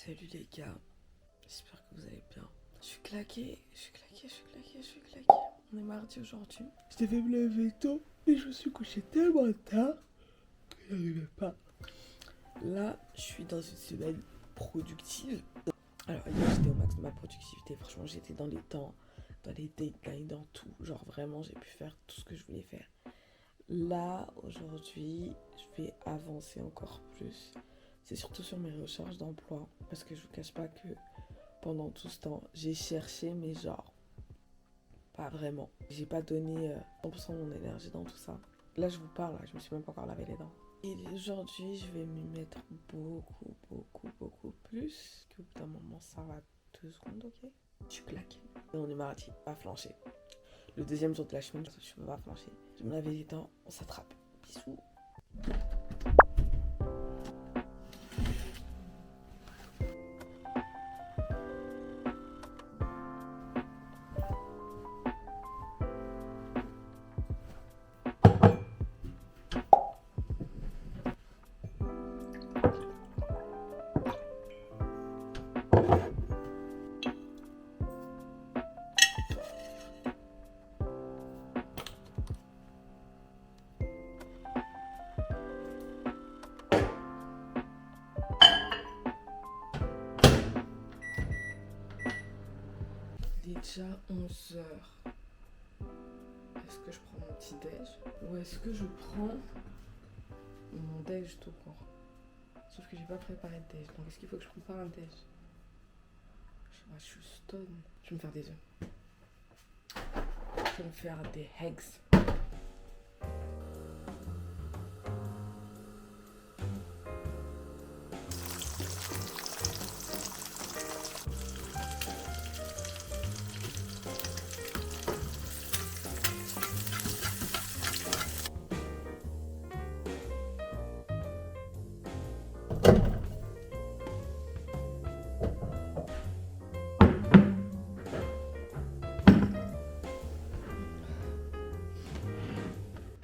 Salut les gars, j'espère que vous allez bien. Je suis claquée. On est mardi aujourd'hui. Je devais me lever tôt, mais je me suis couchée tellement tard que je n'arrivais pas. Là, je suis dans une semaine productive. Alors, hier, j'étais au max de ma productivité. Franchement, j'étais dans les temps, dans les deadlines, dans tout. Genre, vraiment, j'ai pu faire tout ce que je voulais faire. Là, aujourd'hui, je vais avancer encore plus. C'est surtout sur mes recherches d'emploi. Parce que je vous cache pas que pendant tout ce temps, j'ai cherché, mais genre, pas vraiment. J'ai pas donné 100% de mon énergie dans tout ça. Là, je vous parle, là, je me suis même pas encore lavé les dents. Et aujourd'hui, je vais m'y mettre beaucoup plus. Qu'au bout d'un moment, ça va 2 secondes, ok? Je suis claquée. Et on est mardi, pas flancher. Le deuxième jour de la semaine, je peux pas flancher. Je vais me laver les dents, on s'attrape. Bisous. Déjà 11h. Est-ce que je prends mon petit déj ou est-ce que je prends mon déj tout court? Sauf que j'ai pas préparé de déj. Donc est-ce qu'il faut que je prépare un déj? Je suis stone. Je vais me faire des œufs. Je vais me faire des eggs.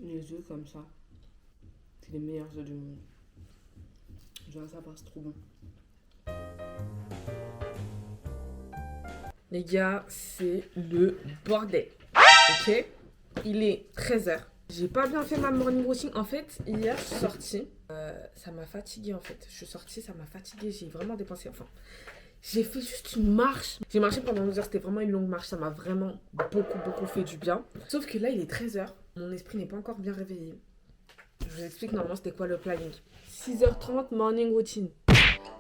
Les œufs comme ça, c'est les meilleurs œufs du monde. Genre ça passe trop bon. Les gars, c'est le bordel. Ok? Il est 13h. J'ai pas bien fait ma morning routine. En fait, hier, je suis sortie. Ça m'a fatiguée en fait. Je suis sortie, ça m'a fatiguée. J'ai vraiment dépensé. Enfin, j'ai fait juste une marche. J'ai marché pendant 2 heures. C'était vraiment une longue marche. Ça m'a vraiment beaucoup fait du bien. Sauf que là, il est 13h. Mon esprit n'est pas encore bien réveillé. Je vous explique normalement c'était quoi le planning. 6h30, morning routine.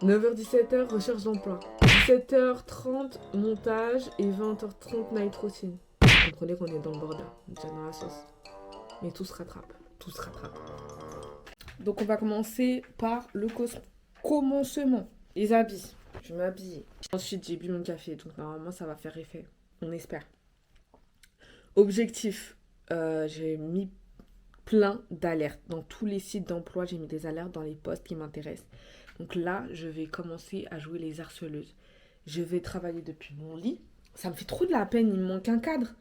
9h-17h, recherche d'emploi. 17h30, montage. Et 20h30, night routine. Vous comprenez qu'on est dans le bordel. On est déjà dans la sauce. Mais tout se rattrape. Tout se rattrape. Donc on va commencer par le commencement. Les habits. Je vais m'habiller. Ensuite j'ai bu mon café. Donc normalement ça va faire effet. On espère. Objectif. J'ai mis plein d'alertes. Dans tous les sites d'emploi, j'ai mis des alertes dans les postes qui m'intéressent. Donc là, je vais commencer à jouer les harceleuses. Je vais travailler depuis mon lit. Ça me fait trop de la peine, il me manque un cadre.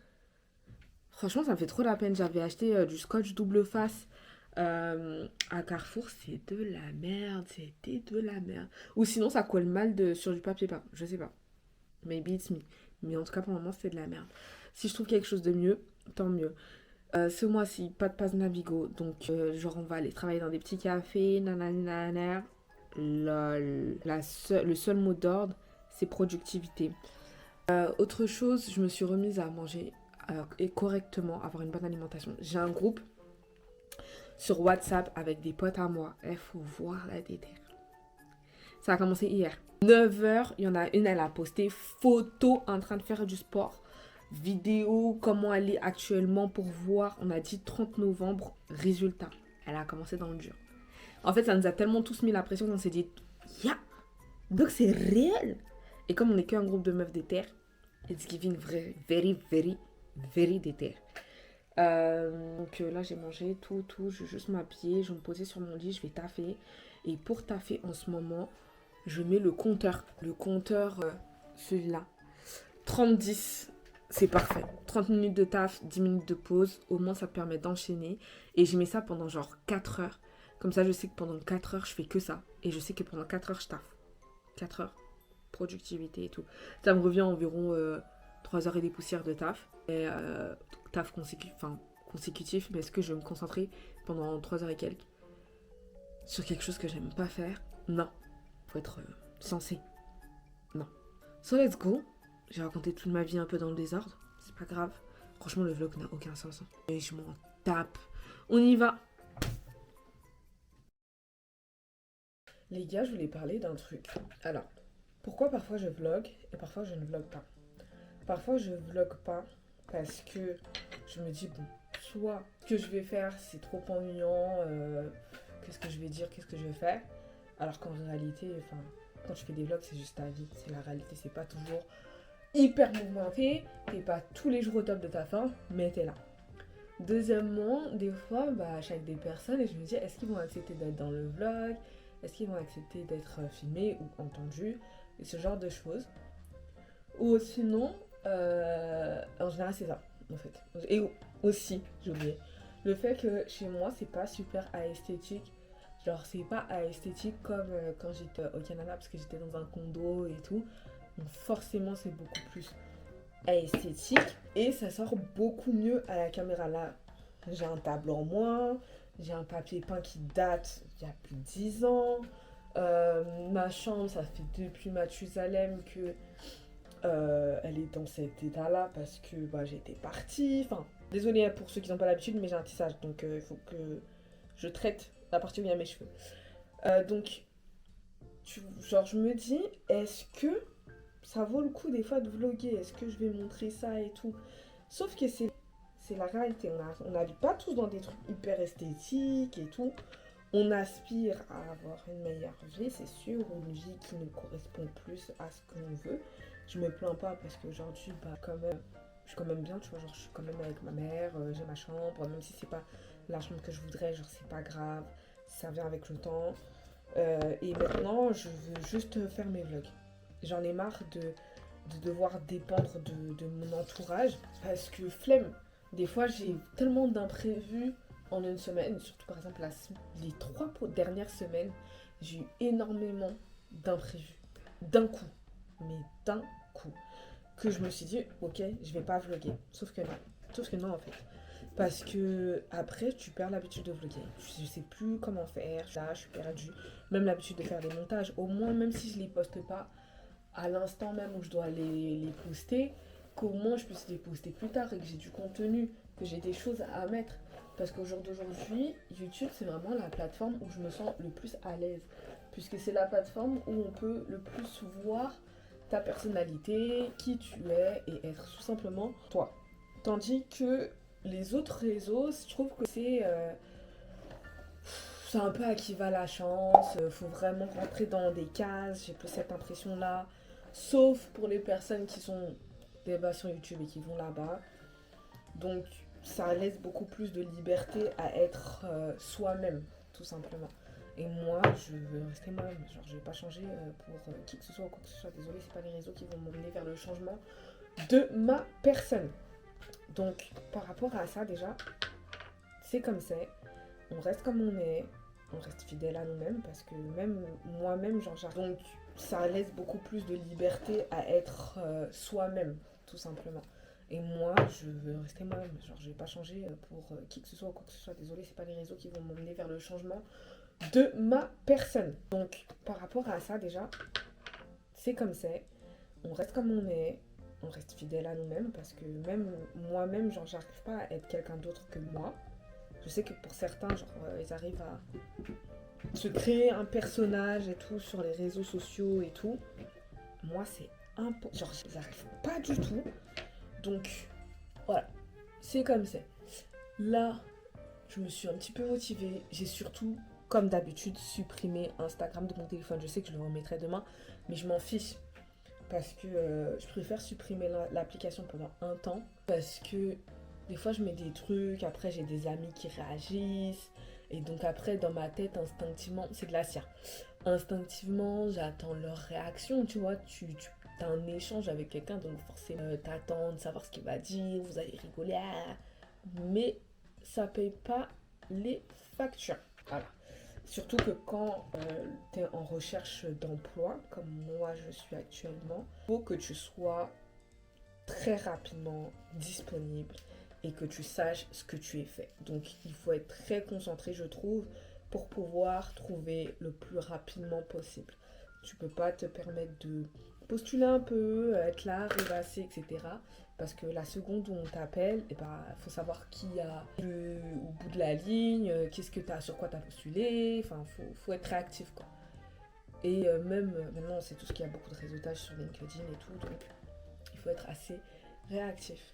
Franchement, ça me fait trop de la peine. J'avais acheté du scotch double face à Carrefour. C'est de la merde, c'était de la merde. Ou sinon, ça colle mal sur du papier peint. Je sais pas. Maybe it's me. Mais en tout cas, pour le moment, c'est de la merde. Si je trouve quelque chose de mieux, tant mieux. Ce mois-ci, pas de passe Navigo. Donc, genre, on va aller travailler dans des petits cafés. Nanana. Lol. Le seul mot d'ordre, c'est productivité. Autre chose, je me suis remise à manger et correctement, avoir une bonne alimentation. J'ai un groupe sur WhatsApp avec des potes à moi. Il faut voir la déterre. Ça a commencé hier. 9h, il y en a une, elle a posté photo en train de faire du sport. Vidéo, comment elle est actuellement pour voir. On a dit 30 novembre, résultat. Elle a commencé dans le dur. En fait, ça nous a tellement tous mis la pression qu'on s'est dit, yeah, donc c'est réel. Et comme on n'est qu'un groupe de meufs déter, it's giving very déter. Donc là, j'ai mangé tout. Je vais juste m'habiller, je vais me poser sur mon lit, je vais taffer. Et pour taffer en ce moment, je mets le compteur. Le compteur, celui-là. 30-10. C'est parfait. 30 minutes de taf, 10 minutes de pause. Au moins, ça te permet d'enchaîner. Et je mets ça pendant genre 4 heures. Comme ça, je sais que pendant 4 heures, je fais que ça. Et je sais que pendant 4 heures, je taffe. 4 heures, productivité et tout. Ça me revient environ 3 heures et des poussières de taf. Et taf consécutif, mais est-ce que je vais me concentrer pendant 3 heures et quelques sur quelque chose que j'aime pas faire? Non. Faut être sensé. Non. So let's go. J'ai raconté toute ma vie un peu dans le désordre. C'est pas grave. Franchement, le vlog n'a aucun sens. Et je m'en tape. On y va. Les gars, je voulais parler d'un truc. Alors, pourquoi parfois je vlog et parfois je ne vlog pas? Parfois je vlog pas parce que je me dis, bon, soit ce que je vais faire c'est trop ennuyant, qu'est-ce que je vais dire, qu'est-ce que je vais faire? Alors qu'en réalité, enfin, quand tu fais des vlogs, c'est juste ta vie, c'est la réalité, c'est pas toujours hyper mouvementé, t'es pas tous les jours au top de ta forme, mais t'es là. Deuxièmement, des fois, je suis avec des personnes et je me dis, est-ce qu'ils vont accepter d'être dans le vlog? Est-ce qu'ils vont accepter d'être filmés ou entendus? Et ce genre de choses. Ou sinon, en général, c'est ça, en fait. Et aussi, j'ai oublié, le fait que chez moi, c'est pas super esthétique. Genre, c'est pas esthétique comme quand j'étais au Canada, parce que j'étais dans un condo et tout. Donc, forcément, c'est beaucoup plus esthétique. Et ça sort beaucoup mieux à la caméra. Là, j'ai un tableau en moins. J'ai un papier peint qui date il y a plus de 10 ans. Ma chambre, ça fait depuis Mathusalem que elle est dans cet état-là parce que j'étais partie. Enfin, désolée pour ceux qui n'ont pas l'habitude, mais j'ai un tissage, donc il faut que je traite la partie où il y a mes cheveux. Donc, genre, je me dis, est-ce que ça vaut le coup des fois de vlogger? Est-ce que je vais montrer ça et tout? Sauf que c'est la réalité. On n'habite pas tous dans des trucs hyper esthétiques et tout. On aspire à avoir une meilleure vie, c'est sûr, ou une vie qui nous correspond plus à ce que l'on veut. Je me plains pas parce qu'aujourd'hui, quand même, je suis quand même bien, tu vois, genre je suis quand même avec ma mère, j'ai ma chambre, même si c'est pas la chambre que je voudrais, genre c'est pas grave, ça vient avec le temps. Et maintenant, je veux juste faire mes vlogs. J'en ai marre de devoir dépendre de mon entourage parce que flemme. Des fois, j'ai tellement d'imprévus en une semaine, surtout par exemple les 3 dernières semaines, j'ai eu énormément d'imprévus. D'un coup. Mais d'un coup. Que je me suis dit, ok, je vais pas vlogger. Sauf que non. Sauf que non en fait. Parce que après, tu perds l'habitude de vlogger. Je sais plus comment faire. Là, je suis perdue. Même l'habitude de faire des montages. Au moins, même si je les poste pas à l'instant même où je dois les poster, qu'au moins je puisse les poster plus tard et que j'ai du contenu, que j'ai des choses à mettre. Parce qu'au jour d'aujourd'hui, YouTube, c'est vraiment la plateforme où je me sens le plus à l'aise. Puisque c'est la plateforme où on peut le plus voir ta personnalité, qui tu es et être tout simplement toi. Tandis que les autres réseaux, je trouve que c'est un peu à qui va la chance, faut vraiment rentrer dans des cases, j'ai plus cette impression-là. Sauf pour les personnes qui sont des bas sur YouTube et qui vont là-bas. Donc ça laisse beaucoup plus de liberté à être soi-même, tout simplement. Et moi, je veux rester moi-même. Genre, je vais pas changer pour qui que ce soit ou quoi que ce soit. Désolée, c'est pas les réseaux qui vont m'emmener vers le changement de ma personne. Donc, par rapport à ça, déjà, c'est comme c'est. On reste comme on est. On reste fidèle à nous-mêmes parce que même moi-même, genre, j'arrive. Donc, ça laisse beaucoup plus de liberté à être soi-même, tout simplement. Et moi, je veux rester moi-même. Genre, je vais pas changer pour qui que ce soit ou quoi que ce soit. Désolée, c'est pas les réseaux qui vont m'emmener vers le changement de ma personne. Donc, par rapport à ça, déjà, c'est comme c'est. On reste comme on est. On reste fidèle à nous-mêmes parce que même moi-même, genre, j'arrive pas à être quelqu'un d'autre que moi. Je sais que pour certains, genre, ils arrivent à se créer un personnage et tout sur les réseaux sociaux et tout. Moi, c'est impossible. Genre, j'arrive pas du tout. Donc, voilà. C'est comme c'est. Là, je me suis un petit peu motivée. J'ai surtout, comme d'habitude, supprimé Instagram de mon téléphone. Je sais que je le remettrai demain, mais je m'en fiche. Parce que je préfère supprimer l'application pendant un temps. Parce que des fois, je mets des trucs. Après, j'ai des amis qui réagissent. Et donc après, dans ma tête, instinctivement, c'est de la cire. Instinctivement, j'attends leur réaction. Tu vois, tu as un échange avec quelqu'un. Donc forcément, t'attends de savoir ce qu'il va dire. Vous allez rigoler. Mais ça paye pas les factures. Voilà. Surtout que quand tu es en recherche d'emploi, comme moi je suis actuellement, il faut que tu sois très rapidement disponible et que tu saches ce que tu es fait. Donc il faut être très concentré, je trouve, pour pouvoir trouver le plus rapidement possible. Tu peux pas te permettre de postuler un peu, être là, rêvasser, etc. Parce que la seconde où on t'appelle, il faut savoir qui a au bout de la ligne, qu'est-ce que t'as, sur quoi tu as postulé, enfin, faut être réactif, quoi. Et même maintenant, on sait tous qu'il y a beaucoup de réseautage sur LinkedIn et tout, donc il faut être assez réactif.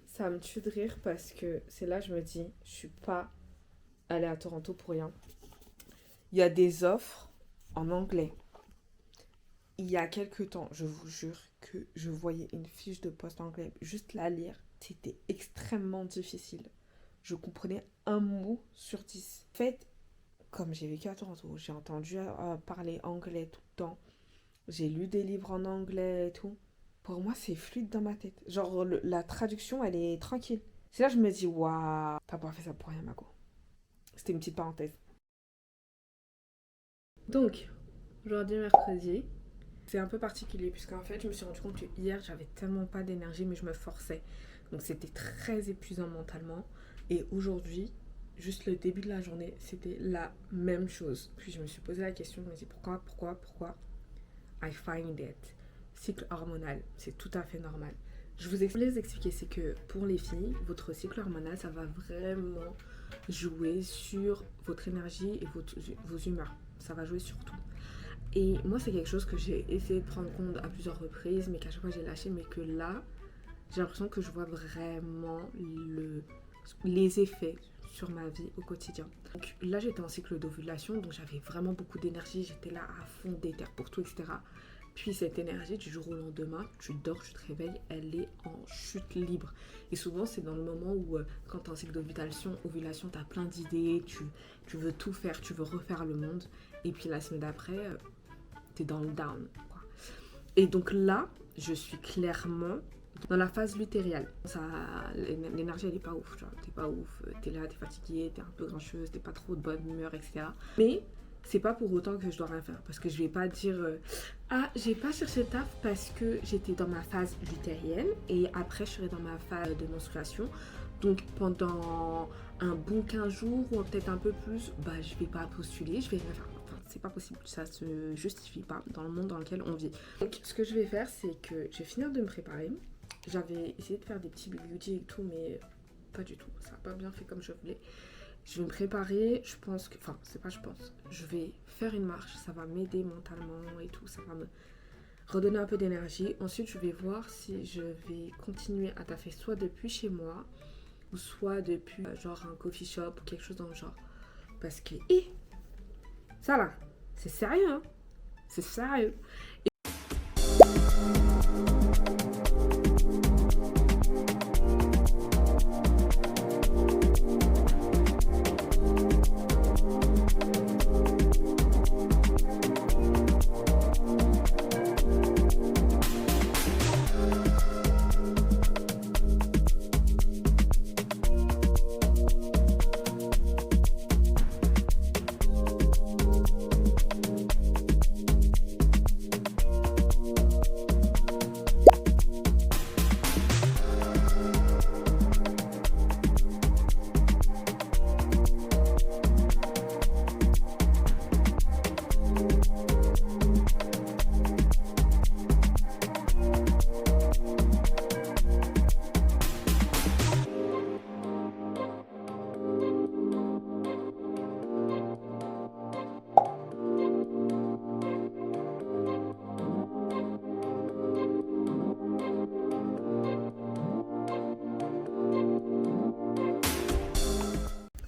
Ça me tue de rire parce que c'est là que je me dis, je suis pas allée à Toronto pour rien. Il y a des offres en anglais. Il y a quelques temps, je vous jure que je voyais une fiche de poste anglais, juste la lire, c'était extrêmement difficile. Je comprenais un mot sur 10. En fait, comme j'ai vécu à Toronto, j'ai entendu parler anglais tout le temps. J'ai lu des livres en anglais et tout. Pour moi, c'est fluide dans ma tête. Genre, la traduction, elle est tranquille. C'est là que je me dis, waouh, t'as pas fait ça pour rien, Mako. C'était une petite parenthèse. Donc, aujourd'hui, mercredi, c'est un peu particulier, puisqu'en fait, je me suis rendu compte que hier, j'avais tellement pas d'énergie, mais je me forçais. Donc, c'était très épuisant mentalement. Et aujourd'hui, juste le début de la journée, c'était la même chose. Puis, je me suis posé la question, je me suis dit, pourquoi I find it. Cycle hormonal, c'est tout à fait normal. Je vous les expliquer, c'est que pour les filles, votre cycle hormonal, ça va vraiment jouer sur votre énergie et vos humeurs. Ça va jouer sur tout. Et moi, c'est quelque chose que j'ai essayé de prendre compte à plusieurs reprises, mais qu'à chaque fois j'ai lâché, mais que là, j'ai l'impression que je vois vraiment les effets sur ma vie au quotidien. Donc là, j'étais en cycle d'ovulation, donc j'avais vraiment beaucoup d'énergie, j'étais là à fond, déter pour tout, etc. Puis cette énergie, du jour au lendemain, tu dors, tu te réveilles, elle est en chute libre. Et souvent, c'est dans le moment où, quand tu es en cycle d'ovulation, tu as plein d'idées, tu veux tout faire, tu veux refaire le monde. Et puis la semaine d'après, tu es dans le down, quoi. Et donc là, je suis clairement dans la phase lutéale. L'énergie, elle est pas ouf, tu vois. T'es pas ouf, t'es là, t'es fatiguée, t'es un peu grincheuse, t'es pas trop de bonne humeur, etc. Mais c'est pas pour autant que je dois rien faire. Parce que je vais pas dire j'ai pas cherché le taf parce que j'étais dans ma phase lutéale et après je serai dans ma phase de menstruation. Donc pendant un bon 15 jours ou peut-être un peu plus, je vais pas postuler, je vais rien faire. Enfin, c'est pas possible, ça se justifie pas dans le monde dans lequel on vit. Donc ce que je vais faire, c'est que je vais finir de me préparer. J'avais essayé de faire des petits beauty et tout, mais pas du tout. Ça n'a pas bien fait comme je voulais. Je vais me préparer, je pense que... Enfin, c'est pas je pense. Je vais faire une marche, ça va m'aider mentalement et tout. Ça va me redonner un peu d'énergie. Ensuite, je vais voir si je vais continuer à taffer soit depuis chez moi, ou soit depuis genre un coffee shop ou quelque chose dans le genre. Parce que... ça là, c'est sérieux, hein. C'est sérieux.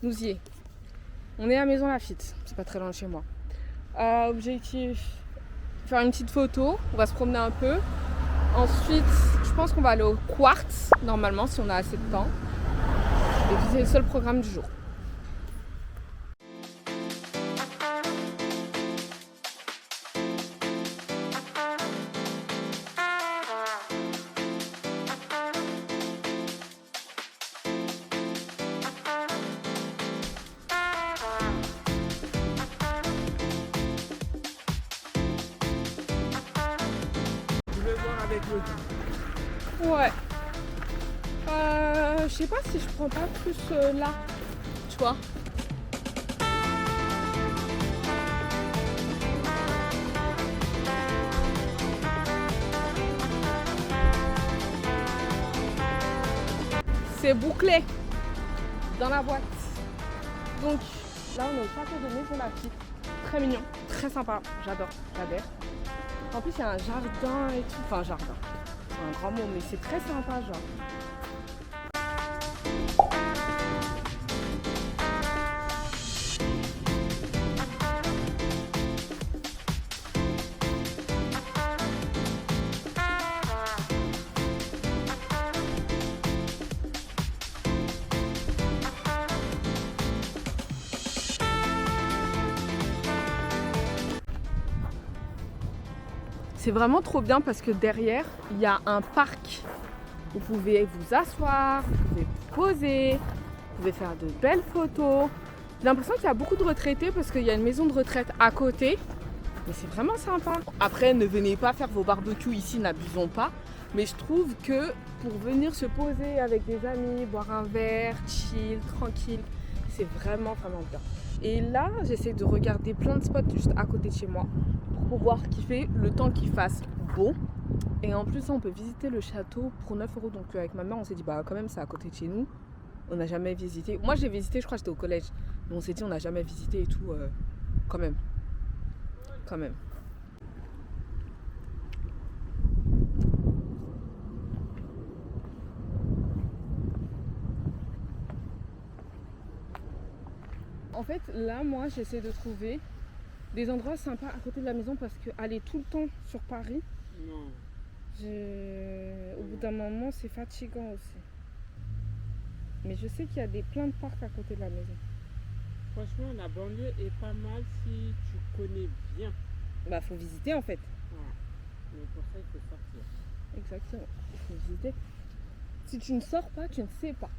nous y est. On est à Maison Lafitte, c'est pas très loin de chez moi. Objectif, faire une petite photo, on va se promener un peu. Ensuite, je pense qu'on va aller au Quartz, normalement, si on a assez de temps. Et puis c'est le seul programme du jour. Avec le temps. Ouais. Je sais pas si je prends pas plus là, tu vois. C'est bouclé dans la boîte. Donc là on est au château de Maison Lafitte. Très mignon, très sympa, j'adore, j'adhère. En plus il y a un jardin et tout, enfin jardin, c'est un grand mot mais c'est très sympa genre. C'est vraiment trop bien parce que derrière, il y a un parc. Vous pouvez vous asseoir, vous pouvez vous poser, vous pouvez faire de belles photos. J'ai l'impression qu'il y a beaucoup de retraités parce qu'il y a une maison de retraite à côté. Mais c'est vraiment sympa. Après, ne venez pas faire vos barbecues ici, n'abusons pas. Mais je trouve que pour venir se poser avec des amis, boire un verre, chill, tranquille, c'est vraiment bien. Et là, j'essaie de regarder plein de spots juste à côté de chez moi pour pouvoir kiffer le temps qu'il fasse beau. Et en plus, on peut visiter le château pour 9 €. Donc avec ma mère, on s'est dit, bah quand même, c'est à côté de chez nous. On n'a jamais visité. Moi, j'ai visité, je crois que j'étais au collège. Mais on s'est dit, on n'a jamais visité et tout. Quand même. Quand même. En fait, là, moi, j'essaie de trouver des endroits sympas à côté de la maison parce que aller tout le temps sur Paris, Non. au bout d'un moment, c'est fatigant aussi. Mais je sais qu'il y a plein de parcs à côté de la maison. Franchement, la banlieue est pas mal si tu connais bien. Bah, faut visiter en fait. Ouais. Mais pour ça, il faut sortir. Exactement, il faut visiter. Si tu ne sors pas, tu ne sais pas.